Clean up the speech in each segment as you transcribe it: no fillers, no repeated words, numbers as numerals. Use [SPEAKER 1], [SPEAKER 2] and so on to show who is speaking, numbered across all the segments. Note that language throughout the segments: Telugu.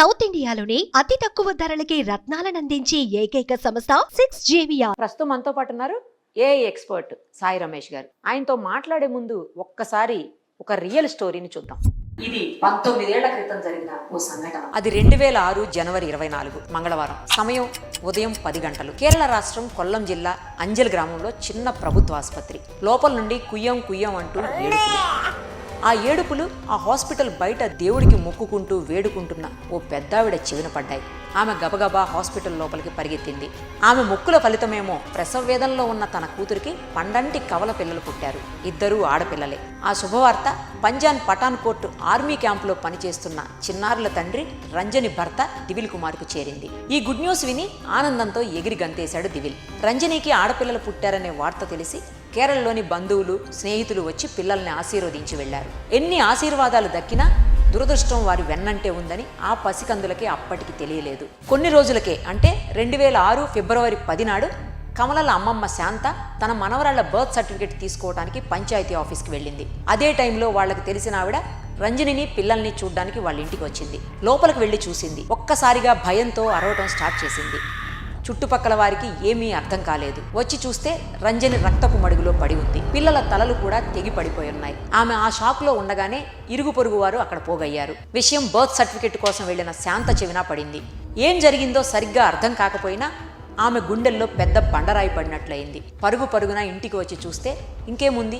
[SPEAKER 1] సౌత్ ఇండియాలోని అతి తక్కువ ధరలకి రత్నాలనందించే ఏకైక సంస్థ 6JVR.
[SPEAKER 2] ప్రస్తుతం మనతో పాటు ఉన్నారు ఏఐ ఎక్స్పర్ట్ సాయి రమేష్ గారు. ఆయనతో మాట్లాడే ముందు ఒక్కసారి ఒక రియల్ స్టోరీని చూద్దాం. ఇది 19 ఏళ్ల క్రితం జరిగిన ఓ సంఘటన. అది 2006 జనవరి 24 మంగళవారం. సమయం ఉదయం 10 గంటలు. కేరళ రాష్ట్రం కొల్లం జిల్లా అంజల్ గ్రామంలో చిన్న ప్రభుత్వ ఆసుపత్రి. లోపల నుండి కుయ్యం కుయ్యం అంటూ ఏడుపులు. ఆ ఏడుపులు ఆ హాస్పిటల్ బయట దేవుడికి మొక్కుకుంటూ వేడుకుంటున్న ఓ పెద్దావిడ చెవిన పడ్డాయి. ఆమె గబగబా హాస్పిటల్ లోపలికి పరిగెత్తింది. ఆమె మొక్కుల ఫలితమేమో ప్రసవ వేదనలో ఉన్న తన కూతురికి పండంటి కవల పిల్లలు పుట్టారు. ఇద్దరూ ఆడపిల్లలే. ఆ శుభవార్త పంజాన్ పఠాన్కోట్ ఆర్మీ క్యాంపులో పనిచేస్తున్న చిన్నారుల తండ్రి రంజని భర్త దివిల్ కుమార్కు చేరింది. ఈ గుడ్ న్యూస్ విని ఆనందంతో ఎగిరి గంతేశాడు దివిల్. రంజనికి ఆడపిల్లలు పుట్టారనే వార్త తెలిసి కేరళలోని బంధువులు స్నేహితులు వచ్చి పిల్లల్ని ఆశీర్వదించి వెళ్లారు. ఎన్ని ఆశీర్వాదాలు దక్కినా దురదృష్టం వారి వెన్నంటే ఉందని ఆ పసికందులకే అప్పటికి తెలియలేదు. కొన్ని రోజులకే అంటే 2006 ఫిబ్రవరి 10 నాడు కమలల అమ్మమ్మ శాంత తన మనవరాళ్ల బర్త్ సర్టిఫికేట్ తీసుకోవడానికి పంచాయతీ ఆఫీస్కి వెళ్ళింది. అదే టైంలో వాళ్లకు తెలిసిన ఆవిడ రంజనిని పిల్లల్ని చూడ్డానికి వాళ్ళ ఇంటికి వచ్చింది. లోపలికి వెళ్లి చూసింది. ఒక్కసారిగా భయంతో అరవటం స్టార్ట్ చేసింది. చుట్టుపక్కల వారికి ఏమీ అర్థం కాలేదు. వచ్చి చూస్తే రంజని రక్తపు మడుగులో పడి ఉంది. పిల్లల తలలు కూడా తెగి పడిపోయి ఉన్నాయి. ఆమె ఆ షాక్ లో ఉండగానే ఇరుగు పొరుగు వారు అక్కడ పోగయ్యారు. విషయం బర్త్ సర్టిఫికెట్ కోసం వెళ్లిన శాంత చెవినా పడింది. ఏం జరిగిందో సరిగ్గా అర్థం కాకపోయినా ఆమె గుండెల్లో పెద్ద బండరాయి పడినట్లయింది. పరుగు పరుగున ఇంటికి వచ్చి చూస్తే ఇంకేముంది,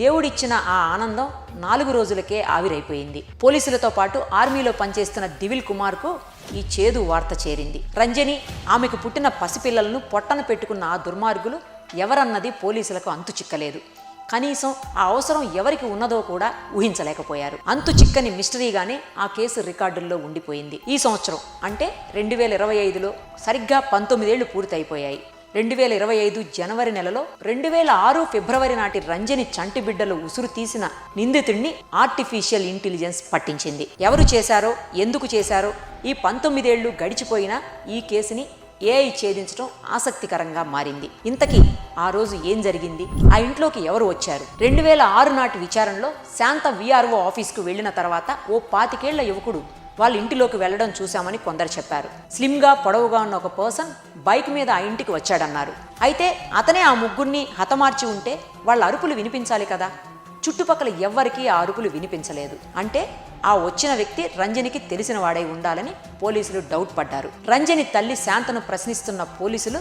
[SPEAKER 2] దేవుడిచ్చిన ఆ ఆనందం 4 రోజులకే ఆవిరైపోయింది. పోలీసులతో పాటు ఆర్మీలో పనిచేస్తున్న దివిల్ కుమార్కు ఈ చేదు వార్త చేరింది. రంజని ఆమెకు పుట్టిన పసిపిల్లలను పొట్టన పెట్టుకున్న ఆ దుర్మార్గులు ఎవరన్నది పోలీసులకు అంతు చిక్కలేదు. కనీసం ఆ అవసరం ఎవరికి ఉన్నదో కూడా ఊహించలేకపోయారు. అంతు చిక్కని మిస్టరీగానే ఆ కేసు రికార్డుల్లో ఉండిపోయింది. ఈ సంవత్సరం అంటే 2025లో సరిగ్గా 19 ఏళ్లు పూర్తయిపోయాయి. 2025 జనవరి నెలలో 2006 ఫిబ్రవరి నాటి రంజని చంటి బిడ్డలు ఉసురు తీసిన నిందితుడిని ఆర్టిఫిషియల్ ఇంటెలిజెన్స్ పట్టించింది. ఎవరు చేశారో, ఎందుకు చేశారో ఈ 19 ఏళ్లు గడిచిపోయినా ఈ కేసుని ఏఐ ఛేదించడం ఆసక్తికరంగా మారింది. ఇంతకీ ఆ రోజు ఏం జరిగింది, ఆ ఇంట్లోకి ఎవరు వచ్చారు? 2006 నాటి విచారణలో శాంత విఆర్ఓ ఆఫీస్కు వెళ్లిన తర్వాత ఓ 25 ఏళ్ల యువకుడు వాళ్ళ ఇంటిలోకి వెళ్లడం చూశామని కొందరు చెప్పారు. స్లిమ్గా పొడవుగా ఉన్న ఒక పర్సన్ బైక్ మీద ఆ ఇంటికి వచ్చాడన్నారు. అయితే అతనే ఆ ముగ్గురిని హతమార్చి ఉంటే వాళ్ళ అరుపులు వినిపించాలి కదా. చుట్టుపక్కల ఎవ్వరికీ ఆ అరుపులు వినిపించలేదు. అంటే ఆ వచ్చిన వ్యక్తి రంజనికి తెలిసిన వాడై ఉండాలని పోలీసులు డౌట్ పడ్డారు. రంజని తల్లి శాంతను ప్రశ్నిస్తున్న పోలీసులు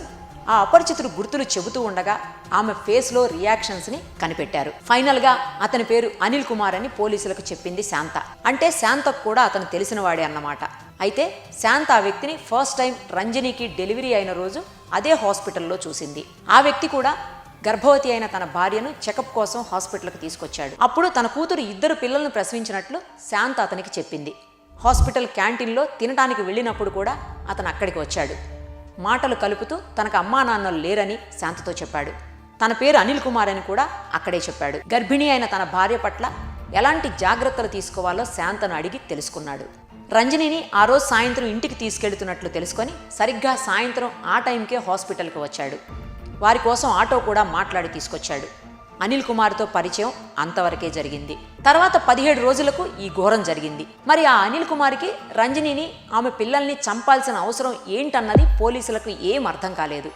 [SPEAKER 2] ఆ అపరిచితుడు గుర్తులు చెబుతూ ఉండగా ఆమె ఫేస్లో రియాక్షన్స్ని కనిపెట్టారు. ఫైనల్గా అతని పేరు అనిల్ కుమార్ అని పోలీసులకు చెప్పింది శాంత. అంటే శాంతకు కూడా అతను తెలిసిన వాడే అన్నమాట. అయితే శాంత ఆ వ్యక్తిని ఫస్ట్ టైం రంజనికి డెలివరీ అయిన రోజు అదే హాస్పిటల్లో చూసింది. ఆ వ్యక్తి కూడా గర్భవతి అయిన తన భార్యను చెకప్ కోసం హాస్పిటల్కి తీసుకొచ్చాడు. అప్పుడు తన కూతురు 2 పిల్లలను ప్రసవించినట్లు శాంత అతనికి చెప్పింది. హాస్పిటల్ క్యాంటీన్లో తినడానికి వెళ్ళినప్పుడు కూడా అతను అక్కడికి వచ్చాడు. మాటలు కలుపుతూ తనకు అమ్మా నాన్నలు లేరని శాంతతో చెప్పాడు. తన పేరు అనిల్ కుమార్ అని కూడా అక్కడే చెప్పాడు. గర్భిణీ అయిన తన భార్య పట్ల ఎలాంటి జాగ్రత్తలు తీసుకోవాలో శాంతను అడిగి తెలుసుకున్నాడు. రంజనిని ఆ రోజు సాయంత్రం ఇంటికి తీసుకెళ్తున్నట్లు తెలుసుకొని సరిగ్గా సాయంత్రం ఆ టైంకే హాస్పిటల్కి వచ్చాడు. వారి కోసం ఆటో కూడా మాట్లాడి తీసుకొచ్చాడు. అనిల్ కుమార్తో పరిచయం అంతవరకే జరిగింది. తర్వాత 17 రోజులకు ఈ ఘోరం జరిగింది. మరి ఆ అనిల్ కుమార్కి రంజనిని ఆమె పిల్లల్ని చంపాల్సిన అవసరం ఏంటన్నది పోలీసులకు ఏం అర్థం కాలేదు.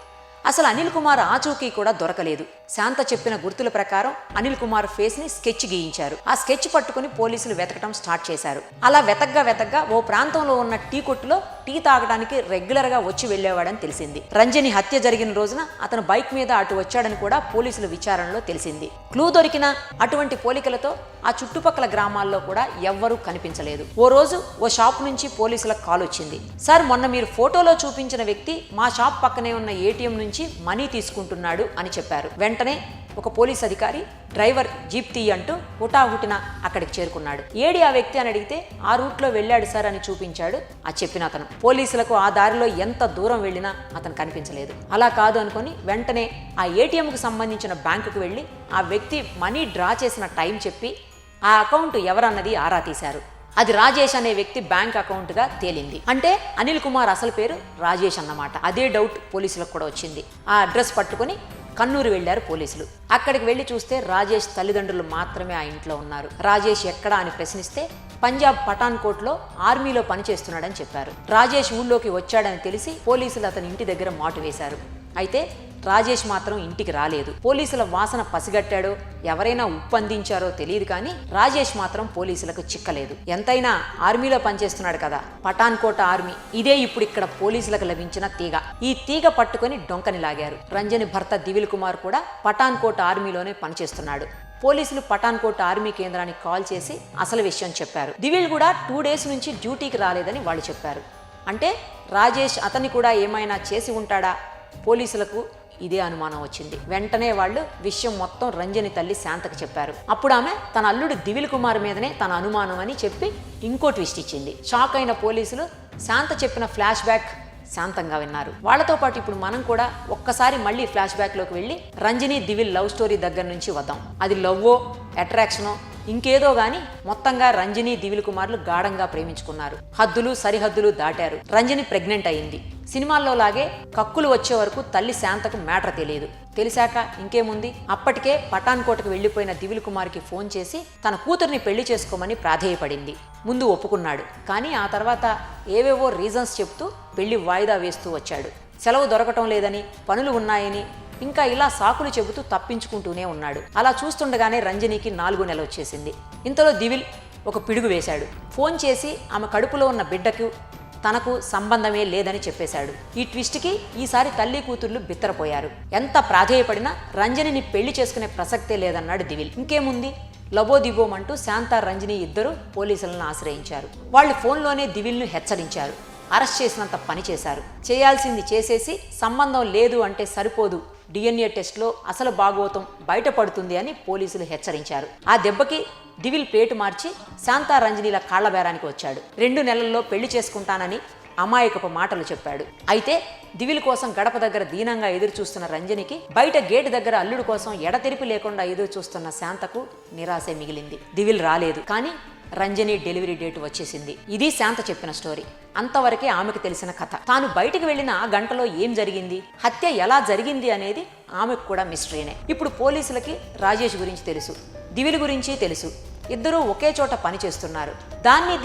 [SPEAKER 2] అసలు అనిల్ కుమార్ ఆచూకీ కూడా దొరకలేదు. శాంత చెప్పిన గుర్తుల ప్రకారం అనిల్ కుమార్ ఫేస్ ని స్కెచ్ గీయించారు. ఆ స్కెచ్ పట్టుకుని పోలీసులు వెతకడం స్టార్ట్ చేశారు. అలా వెతగ్గా ఓ ప్రాంతంలో ఉన్న టీ కొట్టులో టీ తాగడానికి రెగ్యులర్ గా వచ్చి వెళ్లేవాడని తెలిసింది. రంజని హత్య జరిగిన రోజున అతను బైక్ మీద అటు వచ్చాడని కూడా పోలీసుల విచారణలో తెలిసింది. క్లూ దొరికిన అటువంటి పోలికలతో ఆ చుట్టుపక్కల గ్రామాల్లో కూడా ఎవ్వరూ కనిపించలేదు. ఓ రోజు ఓ షాప్ నుంచి పోలీసులకు కాల్ వచ్చింది. సార్, మొన్న మీరు ఫోటోలో చూపించిన వ్యక్తి మా షాప్ పక్కనే ఉన్న ఏటీఎం నుంచి మనీ తీసుకుంటున్నాడు అని చెప్పారు. వెంటనే ఒక పోలీస్ అధికారి డ్రైవర్ జీప్ తీ అంటూ హుటాహుటిన అక్కడికి చేరుకున్నాడు. ఏడి ఆ వ్యక్తి అని అడిగితే ఆ రూట్లో వెళ్ళాడు సార్ అని చూపించాడు ఆ చెప్పిన అతను. పోలీసులకు ఆ దారిలో ఎంత దూరం వెళ్ళినా అతను కనిపించలేదు. అలా కాదు అనుకొని వెంటనే ఆ ఏటీఎంకు సంబంధించిన బ్యాంకుకు వెళ్ళి ఆ వ్యక్తి మనీ డ్రా చేసిన టైం చెప్పి ఆ అకౌంట్ ఎవరన్నది ఆరా తీశారు. అది రాజేష్ అనే వ్యక్తి బ్యాంక్ అకౌంట్గా తేలింది. అంటే అనిల్ కుమార్ అసలు పేరు రాజేష్ అన్నమాట. అదే డౌట్ పోలీసులకు కూడా వచ్చింది. ఆ అడ్రస్ పట్టుకుని కన్నూరు వెళ్లారు పోలీసులు. అక్కడికి వెళ్లి చూస్తే రాజేష్ తల్లిదండ్రులు మాత్రమే ఆ ఇంట్లో ఉన్నారు. రాజేష్ ఎక్కడా అని ప్రశ్నిస్తే పంజాబ్ పఠాన్కోట్లో ఆర్మీలో పనిచేస్తున్నాడని చెప్పారు. రాజేష్ ఊళ్ళోకి వచ్చాడని తెలిసి పోలీసులు అతని ఇంటి దగ్గర మాటు వేశారు. అయితే రాజేష్ మాత్రం ఇంటికి రాలేదు. పోలీసుల వాసన పసిగట్టాడో ఎవరైనా ఉప్పందించారో తెలియదు కానీ రాజేష్ మాత్రం పోలీసులకు చిక్కలేదు. ఎంతైనా ఆర్మీలో పనిచేస్తున్నాడు కదా, పఠాన్కోట్ ఆర్మీ. ఇదే ఇప్పుడు ఇక్కడ పోలీసులకు లభించిన తీగ. ఈ తీగ పట్టుకొని డొంకని లాగారు. రంజని భర్త దివిల్ కుమార్ కూడా పఠాన్కోట్ ఆర్మీలోనే పనిచేస్తున్నాడు. పోలీసులు పఠాన్కోట్ ఆర్మీ కేంద్రానికి కాల్ చేసి అసలు విషయం చెప్పారు. దివిల్ కూడా 2 డేస్ నుంచి డ్యూటీకి రాలేదని వాళ్ళు చెప్పారు. అంటే రాజేష్ అతన్ని కూడా ఏమైనా చేసి ఉంటాడా? పోలీసులకు ఇదే అనుమానం వచ్చింది. వెంటనే వాళ్ళు విషయం మొత్తం రంజని తల్లి శాంతకు చెప్పారు. అప్పుడు ఆమె తన అల్లుడు దివిల్ కుమార్ మీదనే తన అనుమానం అని చెప్పి ఇంకో ట్విస్ట్ ఇచ్చింది. షాక్ అయిన పోలీసులు శాంత చెప్పిన ఫ్లాష్ బ్యాక్ శాంతంగా విన్నారు. వాళ్లతో పాటు ఇప్పుడు మనం కూడా ఒక్కసారి మళ్ళీ ఫ్లాష్ బ్యాక్ లోకి వెళ్ళి రంజని దివిల్ లవ్ స్టోరీ దగ్గర నుంచి వద్దాం. అది లవ్వో అట్రాక్షనో ఇంకేదో గాని మొత్తంగా రంజని దివిల్ కుమార్లు గాఢంగా ప్రేమించుకున్నారు. హద్దులు సరిహద్దులు దాటారు. రంజని ప్రెగ్నెంట్ అయింది. సినిమాల్లో లాగే కక్కులు వచ్చే వరకు తల్లి శాంతకు మ్యాటర్ తెలియదు. తెలిసాక ఇంకేముంది, అప్పటికే పఠాన్కోట్కు వెళ్లిపోయిన దివిల్ కుమార్కి ఫోన్ చేసి తన కూతుర్ని పెళ్లి చేసుకోమని ప్రాధేయపడింది. ముందు ఒప్పుకున్నాడు, కానీ ఆ తర్వాత ఏవేవో రీజన్స్ చెప్తూ పెళ్లి వాయిదా వేస్తూ వచ్చాడు. సెలవు దొరకటం లేదని, పనులు ఉన్నాయని, ఇంకా ఇలా సాకులు చెబుతూ తప్పించుకుంటూనే ఉన్నాడు. అలా చూస్తుండగానే రంజనికి 4 నెలలు వచ్చేసింది. ఇంతలో దివిల్ ఒక పిడుగు వేశాడు. ఫోన్ చేసి ఆమె కడుపులో ఉన్న బిడ్డకు తనకు సంబంధమే లేదని చెప్పేశాడు. ఈ ట్విస్ట్కి ఈసారి తల్లి కూతుర్లు బిత్తరపోయారు. ఎంత ప్రాధేయపడినా రంజనిని పెళ్లి చేసుకునే ప్రసక్తే లేదన్నాడు దివిల్. ఇంకేముంది, లబోదిబోమంటూ శాంత రంజని ఇద్దరు పోలీసులను ఆశ్రయించారు. వాళ్ళు ఫోన్లోనే దివిల్ను హెచ్చరించారు. అరెస్ట్ చేసినంత పని చేశారు. చేయాల్సింది చేసేసి సంబంధం లేదు అంటే సరిపోదు, DNA టెస్ట్లో అసలు భాగోతం బయటపడుతుంది అని పోలీసులు హెచ్చరించారు. ఆ దెబ్బకి దివిల్ ప్లేటు మార్చి శాంతా రంజనీల కాళ్ల బేరానికి వచ్చాడు. 2 నెలల్లో పెళ్లి చేసుకుంటానని అమాయకపు మాటలు చెప్పాడు. అయితే దివిల్ కోసం గడప దగ్గర దీనంగా ఎదురు చూస్తున్న రంజనికి బయట గేటు దగ్గర అల్లుడు కోసం ఎడతెరిపి లేకుండా ఎదురు చూస్తున్న శాంతకు నిరాశే మిగిలింది. దివిల్ రాలేదు, కానీ రంజని డెలివరీ డేట్ వచ్చేసింది. ఇది శాంత చెప్పిన స్టోరీ. అంతవరకే ఆమెకు తెలిసిన కథ. తాను బయటికి వెళ్లిన ఆ గంటలో ఏం జరిగింది, హత్య ఎలా జరిగింది అనేది ఆమెకు కూడా మిస్టరీనే. ఇప్పుడు పోలీసులకి రాజేష్ గురించి తెలుసు, దివిల్ గురించి తెలుసు. ఇద్దరూ ఒకే చోట పని చేస్తున్నారు.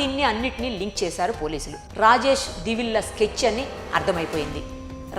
[SPEAKER 2] దీన్ని అన్నిటినీ లింక్ చేశారు పోలీసులు. రాజేష్ దివిల్ల స్కెచ్ అని అర్థమైపోయింది.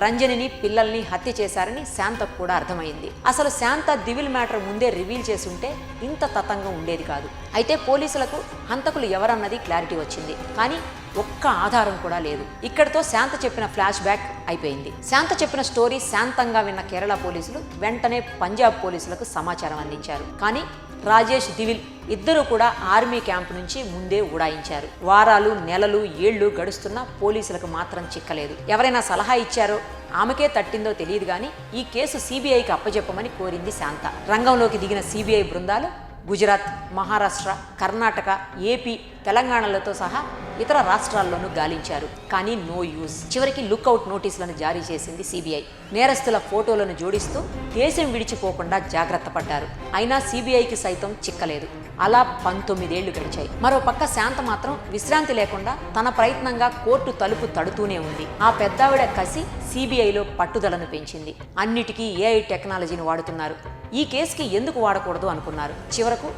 [SPEAKER 2] రంజనిని పిల్లల్ని హత్య చేశారని శాంతకు కూడా అర్థమైంది. అసలు శాంత దివిల్ మ్యాటర్ ముందే రివీల్ చేసుంటే ఇంత తతంగం ఉండేది కాదు. అయితే పోలీసులకు హంతకులు ఎవరన్నది క్లారిటీ వచ్చింది, కానీ ఒక్క ఆధారం కూడా లేదు. ఇక్కడితో శాంత చెప్పిన ఫ్లాష్ బ్యాక్ అయిపోయింది. శాంత చెప్పిన స్టోరీ శాంతంగా విన్న కేరళ పోలీసులు వెంటనే పంజాబ్ పోలీసులకు సమాచారం అందించారు. కానీ రాజేష్ దివిల్ ఇద్దరూ కూడా ఆర్మీ క్యాంప్ నుంచి ముందే ఉడాయించారు. వారాలు నెలలు ఏళ్లు గడుస్తున్నా పోలీసులకు మాత్రం చిక్కలేదు. ఎవరైనా సలహా ఇచ్చారో ఆమెకే తట్టిందో తెలియదు కానీ ఈ కేసు CBIకి అప్పజెప్పమని కోరింది శాంత. రంగంలోకి దిగిన CBI బృందాలు గుజరాత్, మహారాష్ట్ర, కర్ణాటక, ఏపీ, తెలంగాణలతో సహా ఇతర రాష్ట్రాల్లోనూ గాలించారు. కానీ నో యూజ్. చివరికి లుక్అవుట్ నోటీసులను జారీ చేసింది CBI. నేరస్తుల ఫోటోలను జోడిస్తూ దేశం విడిచిపోకుండా జాగ్రత్త పడ్డారు. అయినా CBIకి సైతం చిక్కలేదు. అలా 19 ఏళ్లు గడిచాయి. మరో పక్క శాంత మాత్రం విశ్రాంతి లేకుండా తన ప్రయత్నంగా కోర్టు తలుపు తడుతూనే ఉంది. ఆ పెద్దావిడ కసి CBIలో పట్టుదలను పెంచింది. అన్నిటికీ AI టెక్నాలజీని వాడుతున్నారు. ఈ కేసుకి ఎందుకు వాడకూడదు అనుకున్నారు. చివరకు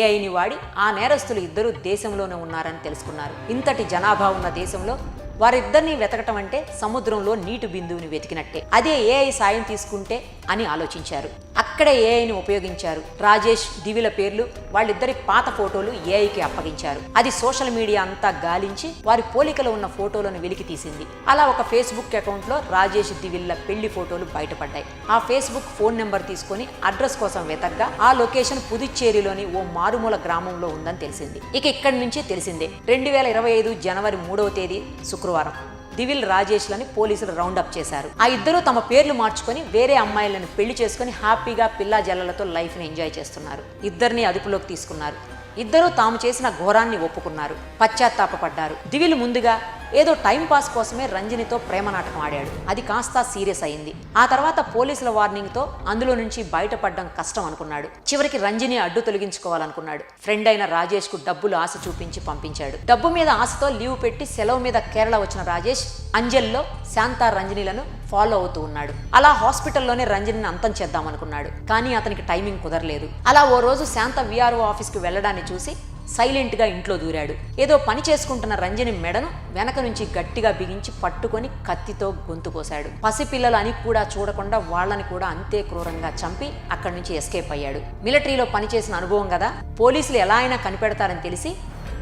[SPEAKER 2] AIని వాడి ఆ నేరస్తులు ఇద్దరు దేశంలోనే ఉన్నారని తెలుసుకున్నారు. ఇంతటి జనాభా ఉన్న దేశంలో వారిద్దరిని వెతకటం అంటే సముద్రంలో నీటి బిందువుని వెతికినట్టే. అదే AI సాయం తీసుకుంటే అని ఆలోచించారు. అక్కడే AIని ఉపయోగించారు. రాజేష్ దివిల పేర్లు, వాళ్ళిద్దరి పాత ఫోటోలు AIకి అప్పగించారు. అది సోషల్ మీడియా అంతా గాలించి వారి పోలికలో ఉన్న ఫోటోలను వెలికి తీసింది. అలా ఒక ఫేస్బుక్ అకౌంట్లో రాజేష్ దివిల్ల పెళ్లి ఫోటోలు బయటపడ్డాయి. ఆ ఫేస్బుక్ ఫోన్ నెంబర్ తీసుకొని అడ్రస్ కోసం వెతకగా ఆ లొకేషన్ పుదుచ్చేరిలోని ఓ మారుమూల గ్రామంలో ఉందని తెలిసింది. ఇక ఇక్కడి నుంచి తెలిసిందే. 2025 జనవరి 3వ తేదీ శుక్రవారం దివిల్ రాజేష్లని పోలీసులు రౌండప్ చేశారు. ఆ ఇద్దరు తమ పేర్లు మార్చుకొని వేరే అమ్మాయిలను పెళ్లి చేసుకుని హ్యాపీగా పిల్లా జల్లలతో లైఫ్ని ఎంజాయ్ చేస్తున్నారు. ఇద్దరిని అదుపులోకి తీసుకున్నారు. ఇద్దరూ తాము చేసిన ఘోరాన్ని ఒప్పుకున్నారు, పశ్చాత్తాపపడ్డారు. దివిల్ ముందుగా ఏదో టైం పాస్ కోసమే రంజనితో ప్రేమ నాటకం ఆడాడు. అది కాస్త సీరియస్ అయింది. ఆ తర్వాత పోలీసుల వార్నింగ్తో అందులో నుంచి బయటపడడం కష్టం అనుకున్నాడు. చివరికి రంజని అడ్డు తొలగించుకోవాలనుకున్నాడు. ఫ్రెండ్ అయిన రాజేష్ కు డబ్బులు ఆశ చూపించి పంపించాడు. డబ్బు మీద ఆశతో లీవ్ పెట్టి సెలవు మీద కేరళ వచ్చిన రాజేష్ అంజల్లో శాంతా రంజనిలను ఫాలో అవుతూ ఉన్నాడు. అలా హాస్పిటల్లోనే రంజనిని అంతం చేద్దామనుకున్నాడు. కానీ అతనికి టైమింగ్ కుదరలేదు. అలా ఓ రోజు శాంత VRO ఆఫీస్కి వెళ్లడాన్ని చూసి సైలెంట్గా ఇంట్లో దూరాడు. ఏదో పని చేసుకుంటున్న రంజని మెడను వెనక నుంచి గట్టిగా బిగించి పట్టుకొని కత్తితో గొంతు కోశాడు. పసిపిల్లలు అని కూడా చూడకుండా వాళ్ళని కూడా అంతే క్రూరంగా చంపి అక్కడి నుంచి ఎస్కేప్ అయ్యాడు. మిలిటరీలో పనిచేసిన అనుభవం కదా, పోలీసులు ఎలా అయినా కనిపెడతారని తెలిసి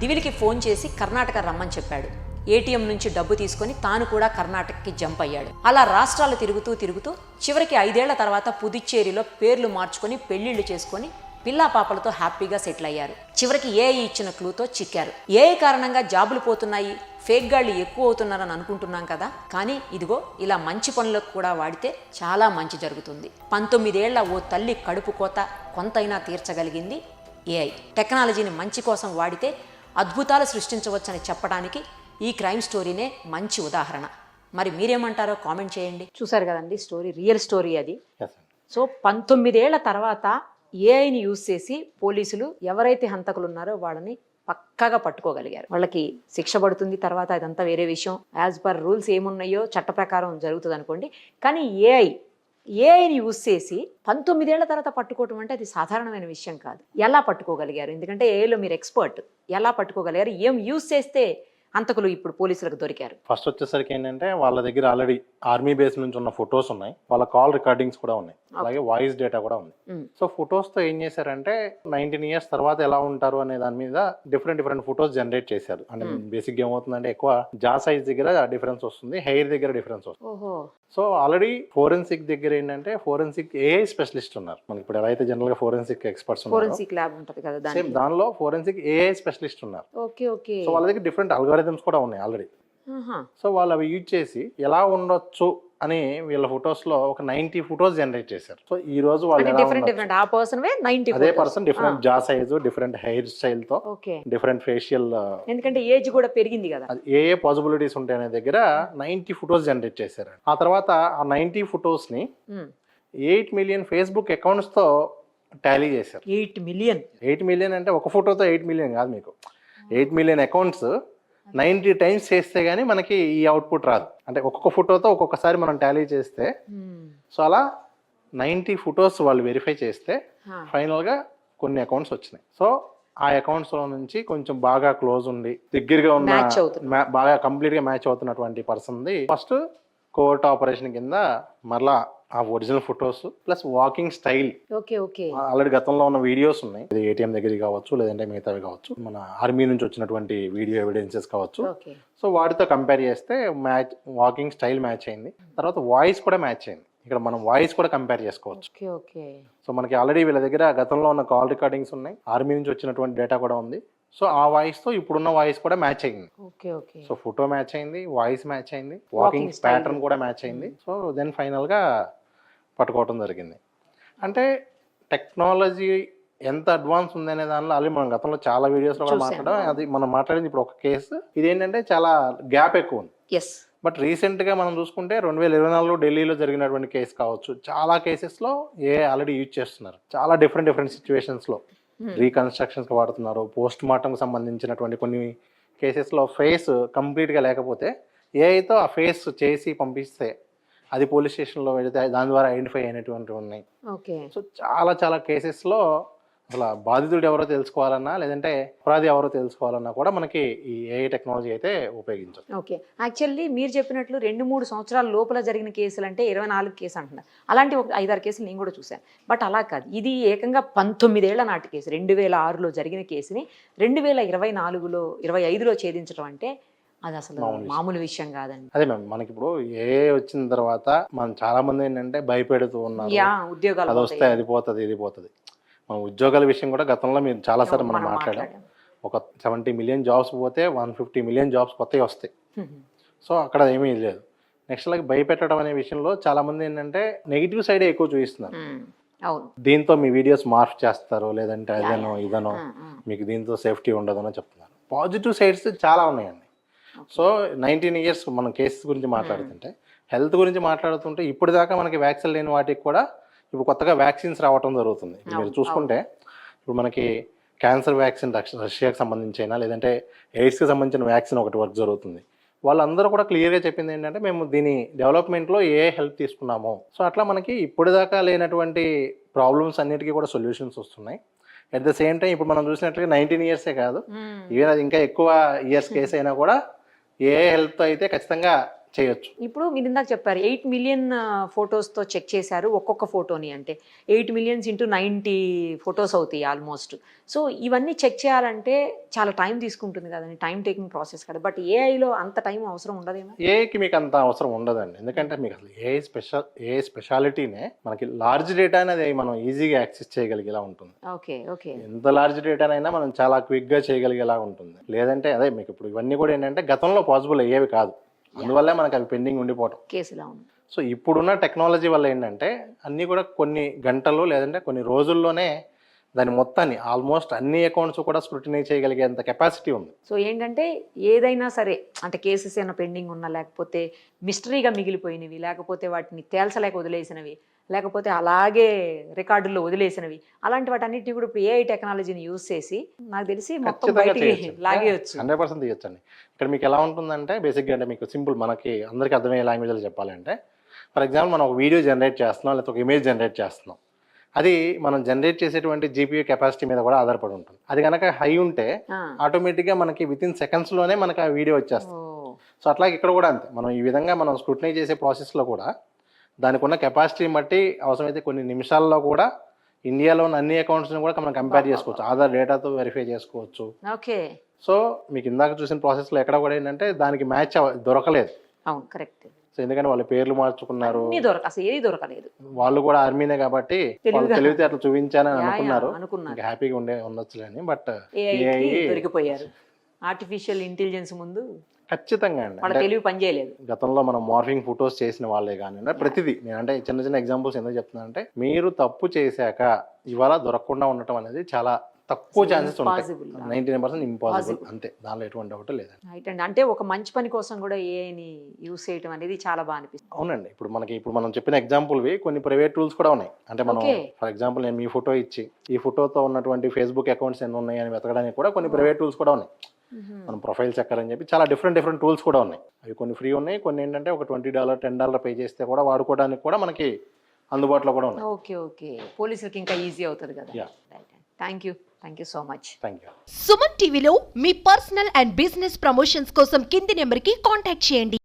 [SPEAKER 2] దివిలికి ఫోన్ చేసి కర్ణాటక రమ్మని చెప్పాడు. ఏటీఎం నుంచి డబ్బు తీసుకొని తాను కూడా కర్ణాటకకి జంప్ అయ్యాడు. అలా రాష్ట్రాలు తిరుగుతూ చివరికి 5 ఏళ్ల తర్వాత పుదుచ్చేరిలో పేర్లు మార్చుకొని పెళ్లిళ్లు చేసుకొని పిల్లా పాపలతో హ్యాపీగా సెటిల్ అయ్యారు. చివరికి ఏఐ ఇచ్చిన క్లూతో చిక్కారు. ఏఐ కారణంగా జాబులు పోతున్నాయి, ఫేక్ గాళ్ళు ఎక్కువ అవుతున్నారని అనుకుంటున్నాం కదా, కానీ ఇదిగో ఇలా మంచి పనులకు కూడా వాడితే చాలా మంచి జరుగుతుంది. 19 ఏళ్ల ఓ తల్లి కడుపు కోత కొంతైనా తీర్చగలిగింది ఏఐ. టెక్నాలజీని మంచి కోసం వాడితే అద్భుతాలు సృష్టించవచ్చని చెప్పడానికి ఈ క్రైమ్ స్టోరీనే మంచి ఉదాహరణ. మరి మీరేమంటారో కామెంట్ చేయండి. చూసారు కదండి స్టోరీ, రియల్ స్టోరీ అది. సో 19 ఏళ్ల తర్వాత ఏఐని యూజ్ చేసి పోలీసులు ఎవరైతే హంతకులు ఉన్నారో వాళ్ళని పక్కాగా పట్టుకోగలిగారు. వాళ్ళకి శిక్ష పడుతుంది తర్వాత, అదంతా వేరే విషయం. యాజ్ పర్ రూల్స్ ఏమున్నాయో చట్ట ప్రకారం జరుగుతుంది అనుకోండి. కానీ ఏఐని యూజ్ చేసి 19 ఏళ్ల తర్వాత పట్టుకోవటం అంటే అది సాధారణమైన విషయం కాదు. ఎలా పట్టుకోగలిగారు? ఎందుకంటే ఏఐలో మీరు ఎక్స్పర్ట్. ఎలా పట్టుకోగలిగారు? ఏం యూజ్ చేస్తే అంతకులు ఇప్పుడు పోలీసులకు దొరికారు?
[SPEAKER 3] ఫస్ట్ వచ్చేసరికి ఏంటంటే వాళ్ళ దగ్గర ఆల్రెడీ ఆర్మీ బేస్ నుంచి ఉన్న ఫొటోస్ ఉన్నాయి, వాళ్ళ కాల్ రికార్డింగ్స్ కూడా ఉన్నాయి, అలాగే వాయిస్ డేటా కూడా ఉంది. సో ఫొటోస్ తో ఏం చేశారంటే 19 years తర్వాత ఎలా ఉంటారు అనే దాని మీద డిఫరెంట్ ఫొటోస్ జనరేట్ చేశారు. అంటే బేసిక్ ఏమవుతుందంటే ఎక్కువ జా సైజ్ దగ్గర డిఫరెన్స్ వస్తుంది, హెయిర్ దగ్గర డిఫరెన్స్ వస్తుంది. సో ఆల్రెడీ ఫోరెన్సిక్ దగ్గర ఏంటంటే ఫోరెన్సిక్ ఏఐ స్పెషలిస్ట్ ఉన్నారు. మనకి ఇప్పుడు ఎలా అయితే జనరల్ గా ఫోరెన్సిక్ ఎక్స్పర్ట్స్ ఉన్నారు,
[SPEAKER 2] ఫోరెన్సిక్ ల్యాబ్ ఉంటది కదా,
[SPEAKER 3] సేమ్ దానిలో ఫోరెన్సిక్ ఏఐ స్పెషలిస్ట్ ఉన్నారు. సో వాళ్ళ దగ్గర డిఫరెంట్ అల్గారిథమ్స్ కూడా ఉన్నాయి ఆల్రెడీ. సో వాళ్ళు అవి యూజ్ చేసి ఎలా ఉండొచ్చు అని వీళ్ళ ఫొటోస్ లో ఒక 90 ఫొటోస్ జనరేట్ చేశారు. సో ఈ రోజు వాళ్ళు అదే పర్సన్ డిఫరెంట్ జా సైజు, డిఫరెంట్ హెయిర్ స్టైల్ తో, డిఫరెంట్ ఫేషియల్,
[SPEAKER 2] ఎందుకంటే ఏజ్ కూడా పెరిగింది కదా,
[SPEAKER 3] ఏ పాసిబిలిటీస్ ఉంటాయనే దగ్గర 90 ఫొటోస్ జనరేట్ చేశారు. ఆ తర్వాత ఆ 90 ఫొటోస్ ని 8 million ఫేస్బుక్ అకౌంట్స్ తో టాలీ చేశారు. 8 million అంటే ఒక ఫోటోతో 8 million కాదు, మీకు 8 million అకౌంట్స్ 90 times చేస్తే గానీ మనకి ఈ అవుట్పుట్ రాదు. అంటే ఒక్కొక్క ఫోటోతో ఒక్కొక్కసారి మనం టాలీ చేస్తే, సో అలా 90 ఫొటోస్ వాళ్ళు వెరిఫై చేస్తే ఫైనల్ గా కొన్ని అకౌంట్స్ వచ్చినాయి. సో ఆ అకౌంట్స్ లో నుంచి కొంచెం బాగా క్లోజ్ ఉండి దగ్గరగా ఉన్న బాగా కంప్లీట్ గా మ్యాచ్ అవుతున్నటువంటి person the first court operation కింద మరలా ఆ original photos plus walking style already గతంలో ఉన్న వీడియోస్ ఉన్నాయి, ఏటీఎం దగ్గర కావచ్చు, లేదంటే మిగతావి కావచ్చు, మన ఆర్మీ నుంచి వచ్చినటువంటి వీడియో ఎవిడెన్సెస్ కావచ్చు. సో వాటితో కంపేర్ చేస్తే మ్యాచ్, వాకింగ్ స్టైల్ మ్యాచ్ అయింది. తర్వాత వాయిస్ కూడా మ్యాచ్ అయింది. ఇక్కడ మనం వాయిస్ కూడా కంపేర్ చేసుకోవచ్చు. సో మనకి ఆల్రెడీ వీళ్ళ దగ్గర గతంలో ఉన్న కాల్ రికార్డింగ్స్ ఉన్నాయి, ఆర్మీ నుంచి వచ్చినటువంటి డేటా కూడా ఉంది. సో ఆ వాయిస్ తో ఇప్పుడున్న వాయిస్ కూడా మ్యాచ్ అయింది. సో ఫోటో మ్యాచ్ అయింది, వాయిస్ మ్యాచ్ అయింది, వాకింగ్ ప్యాటర్న్ కూడా మ్యాచ్ అయింది. సో దెన్ ఫైనల్ గా పట్టుకోవటం జరిగింది. అంటే టెక్నాలజీ ఎంత అడ్వాన్స్ ఉందనే దానిలో ఆల్రెడీ మనం గతంలో చాలా వీడియోస్ లో కూడా మాట్లాడడం. అది మనం మాట్లాడింది ఇప్పుడు ఒక కేసు. ఇదేంటంటే చాలా గ్యాప్ ఎక్కువ ఉంది. బట్ రీసెంట్ గా మనం చూసుకుంటే 2024 ఢిల్లీలో జరిగినటువంటి కేసు కావచ్చు, చాలా కేసెస్ లో ఆల్రెడీ యూజ్ చేస్తున్నారు. చాలా డిఫరెంట్ సిచ్యువేషన్స్ లో రీకన్స్ట్రక్షన్స్ కి వాడుతున్నారు. పోస్ట్ మార్టం సంబంధించినటువంటి కొన్ని కేసెస్ లో ఫేస్ కంప్లీట్ గా లేకపోతే ఏఐతో ఆ ఫేస్ చేసి పంపిస్తే అది పోలీస్ స్టేషన్ లో వెళితే దాని ద్వారా ఐడెంటిఫై అయినటువంటి ఉన్నాయి. సో చాలా కేసెస్ లో అసలు బాధితుడు ఎవరో తెలుసుకోవాలన్నా, లేదంటే అపరాధి ఎవరో తెలుసుకోవాలన్నా కూడా మనకి ఈ ఏఐ టెక్నాలజీ అయితే ఉపయోగించాలి.
[SPEAKER 2] యాక్చువల్లీ మీరు చెప్పినట్లు 2-3 సంవత్సరాల లోపల జరిగిన కేసులు అంటే 24 కేసు అంటున్నారు. అలాంటి ఒక 5-6 కేసులు నేను కూడా చూశాను. బట్ అలా కాదు, ఇది ఏకంగా 19 ఏళ్ల నాటి కేసు. 2006లో జరిగిన కేసుని 2024లో 25లో ఛేదించడం అంటే అది అసలు మామూలు విషయం కాదండి.
[SPEAKER 3] అదే మ్యామ్, మనకి ఇప్పుడు ఏఐ వచ్చిన తర్వాత మనం చాలా మంది ఏంటంటే భయపెడుతూ ఉన్నారు, ఉద్యోగాలు అది వస్తే అది పోతుంది ఇది పోతుంది. మన ఉద్యోగాల విషయం కూడా గతంలో మీరు చాలా సార్లు మనం మాట్లాడాం. ఒక 70 million జాబ్స్ పోతే 150 million జాబ్స్ కొత్తవి వస్తాయి. సో అక్కడ ఏమీ లేదు. నెక్స్ట్ అలాగే భయపెట్టడం అనే విషయంలో చాలా మంది ఏంటంటే నెగిటివ్ సైడే ఎక్కువ చూపిస్తున్నారు. దీంతో మీ వీడియోస్ మార్ఫ్ చేస్తారు, లేదంటే ఇదనో మీకు దీంతో సేఫ్టీ ఉండదనో చెప్తున్నారు. పాజిటివ్ సైడ్స్ చాలా ఉన్నాయండి. సో 19 years మనం కేసెస్ గురించి మాట్లాడుతుంటే, హెల్త్ గురించి మాట్లాడుతుంటే, ఇప్పుడు దాకా మనకి వ్యాక్సిన్ లేని వాటికి కూడా ఇప్పుడు కొత్తగా వ్యాక్సిన్స్ రావటం జరుగుతుంది. మీరు చూసుకుంటే ఇప్పుడు మనకి క్యాన్సర్ వ్యాక్సిన్ రష్యాకి సంబంధించి అయినా, లేదంటే ఎయిడ్స్కి సంబంధించిన వ్యాక్సిన్ ఒకటి వర్క్ జరుగుతుంది. వాళ్ళందరూ కూడా క్లియర్గా చెప్పింది ఏంటంటే మేము దీని డెవలప్మెంట్లో ఏ హెల్ప్ తీసుకున్నాము. సో అట్లా మనకి ఇప్పుడు దాకా లేనటువంటి ప్రాబ్లమ్స్ అన్నిటికీ కూడా సొల్యూషన్స్ వస్తున్నాయి. అట్ ద సేమ్ టైం ఇప్పుడు మనం చూసినట్లుగా 19 ఇయర్సే కాదు, ఈవెన్ అది ఇంకా ఎక్కువ ఇయర్స్ కేసు అయినా కూడా ఏ హెల్ప్ అయితే ఖచ్చితంగా చేయొచ్చు.
[SPEAKER 2] ఇప్పుడు మీరు ఇందాక చెప్పారు 8 మిలియన్ ఫొటోస్తో చెక్ చేశారు ఒక్కొక్క ఫోటోని, అంటే 8 మిలియన్స్ ఇంటూ 90 ఫొటోస్ అవుతాయి ఆల్మోస్ట్. సో ఇవన్నీ చెక్ చేయాలంటే చాలా టైం తీసుకుంటుంది కదండి, టైం టేకింగ్ ప్రాసెస్ కదా. బట్ ఏఐలో అంత టైం అవసరం ఉండదేమో.
[SPEAKER 3] ఏఐకి మీకు అంత అవసరం ఉండదండి, ఎందుకంటే మీకు అసలు ఏ స్పెషాలిటీనే మనకి లార్జ్ డేటా అనేది మనం ఈజీగా యాక్సెస్ చేయగలిగేలా ఉంటుంది.
[SPEAKER 2] Okay okay.
[SPEAKER 3] ఎంత లార్జ్ డేటానైనా మనం చాలా క్విక్గా చేయగలిగేలా ఉంటుంది. లేదంటే అదే మీకు ఇప్పుడు ఇవన్నీ కూడా ఏంటంటే గతంలో పాసిబుల్ అయ్యేవి కాదు, అందువల్లే మనకు అవి పెండింగ్ ఉండిపోవటం.
[SPEAKER 2] కేసులా ఉంది.
[SPEAKER 3] సో ఇప్పుడున్న టెక్నాలజీ వల్ల ఏంటంటే అన్నీ కూడా కొన్ని గంటలు లేదంటే కొన్ని రోజుల్లోనే దాని మొత్తాన్ని ఆల్మోస్ట్ అన్ని అకౌంట్స్ కూడా స్క్రూటినై చేయగలిగేంత కెపాసిటీ ఉంది.
[SPEAKER 2] సో ఏంటంటే ఏదైనా సరే, అంటే కేసెస్ ఏమైనా పెండింగ్ ఉన్నా, లేకపోతే మిస్టరీగా మిగిలిపోయినవి, లేకపోతే వాటిని తేల్చలేక వదిలేసినవి, లేకపోతే అలాగే రికార్డుల్లో వదిలేసినవి, అలాంటి వాటన్నిటిని కూడా ఇప్పుడు ఏఐ టెక్నాలజీని యూజ్ చేసి నాకు తెలిసి మొత్తం బయటికి లాగేయచ్చు.
[SPEAKER 3] 100% తీయొచ్చండి. ఇక్కడ మీకు ఎలా ఉంటుందంటే బేసిక్గా అంటే మీకు సింపుల్, మనకి అందరికీ అర్థమయ్యే లాంగ్వేజ్లో చెప్పాలంటే, ఫర్ ఎగ్జాంపుల్ మనం ఒక వీడియో జనరేట్ చేస్తున్నాం లేకపోతే ఒక ఇమేజ్ జనరేట్ చేస్తున్నాం, అది మనం జనరేట్ చేసేటువంటి జీపీయూ కెపాసిటీ మీద కూడా ఆధారపడి ఉంటుంది. అది కనుక హై ఉంటే ఆటోమేటిక్గా మనకి విత్ ఇన్ సెకండ్స్లోనే మనకి ఆ వీడియో వచ్చేస్తుంది. సో అట్లాగే ఇక్కడ కూడా అంతే, మనం ఈ విధంగా మనం స్క్రూటినై చేసే ప్రాసెస్లో కూడా దానికి ఉన్న కెపాసిటీ బట్టి అవసరమైతే కొన్ని నిమిషాల్లో కూడా ఇండియాలో ఉన్న అన్ని అకౌంట్స్ని కూడా మనం కంపేర్ చేసుకోవచ్చు, ఆధార్ డేటాతో వెరిఫై చేసుకోవచ్చు.
[SPEAKER 2] ఓకే.
[SPEAKER 3] సో మీకు ఇందాక చూసిన ప్రాసెస్లో ఎక్కడ కూడా ఏంటంటే దానికి మ్యాచ్ దొరకలేదు.
[SPEAKER 2] అవును, కరెక్ట్.
[SPEAKER 3] సో ఎందుకంటే వాళ్ళు పేర్లు మార్చుకున్నారు,
[SPEAKER 2] అసలు ఏది దొరకలేదు.
[SPEAKER 3] వాళ్ళు కూడా ఆర్మీనే కాబట్టి వాళ్ళు తెలివితే అట్లా చూపించానని అనుకున్నారు,
[SPEAKER 2] అనుకున్నారు
[SPEAKER 3] హ్యాపీగా ఉండొచ్చులేని. బట్
[SPEAKER 2] ఏఐ దొరికిపోయారు. ఆర్టిఫిషియల్ ఇంటెలిజెన్స్ ముందు
[SPEAKER 3] ఖచ్చితంగా అండి,
[SPEAKER 2] వాళ్ళ తెలివి పనిచేయలేదు.
[SPEAKER 3] గతంలో మనం మార్ఫింగ్ ఫొటోస్ చేసిన వాళ్ళే కానీ ప్రతిదీ నేను అంటే చిన్న చిన్న ఎగ్జాంపుల్స్ ఎందుకు చెప్తున్నా అంటే, మీరు తప్పు చేశాక ఇవాళ దొరకకుండా ఉండటం అనేది చాలా తక్కువ ఛాన్సెస్ ఉంటాయి, 99% ఇంపాసిబుల్, అంతే, దానిలో ఎటువంటి డౌట్ లేదండి.
[SPEAKER 2] రైట్ అండి. అంటే ఒక మంచి పని కోసం కూడా ఏఐని యూస్ చేయడం అనేది చాలా బాగా అనిపిస్తుంది.
[SPEAKER 3] అవునండి. ఇప్పుడు మనం చెప్పిన ఎగ్జాంపుల్వి కొన్ని ప్రైవేట్ టూల్స్ కూడా ఉన్నాయి. అంటే మనం ఫర్ ఎగ్జాంపుల్ నేను మీ ఫోటో ఇచ్చి ఈ ఫోటోతో ఉన్నటువంటి ఫేస్బుక్ అకౌంట్స్ ఎన్ని ఉన్నాయి అని వెతకడానికి కూడా కొన్ని ప్రైవేట్ టూల్స్ కూడా ఉన్నాయి. మనం ప్రొఫైల్ చెక్కర్ అని చెప్పి చాలా డిఫరెంట్ టూల్స్ కూడా ఉన్నాయి. అవి కొన్ని ఫ్రీ ఉన్నాయి, కొన్ని ఏంటంటే ఒక $20 $10 పే చేస్తే కూడా వాడుకోవడానికి కూడా మనకి అందుబాటులో కూడా ఉన్నాయి.
[SPEAKER 2] Okay okay. పోలీసులకి ఇంకా ఈజీ అవుతుంది కదా. Thank you so much.
[SPEAKER 3] Thank you.
[SPEAKER 1] Suman టీవీలో మీ పర్సనల్ అండ్ బిజినెస్ ప్రమోషన్స్ కోసం కింది నెంబర్కి కాంటాక్ట్ చేయండి.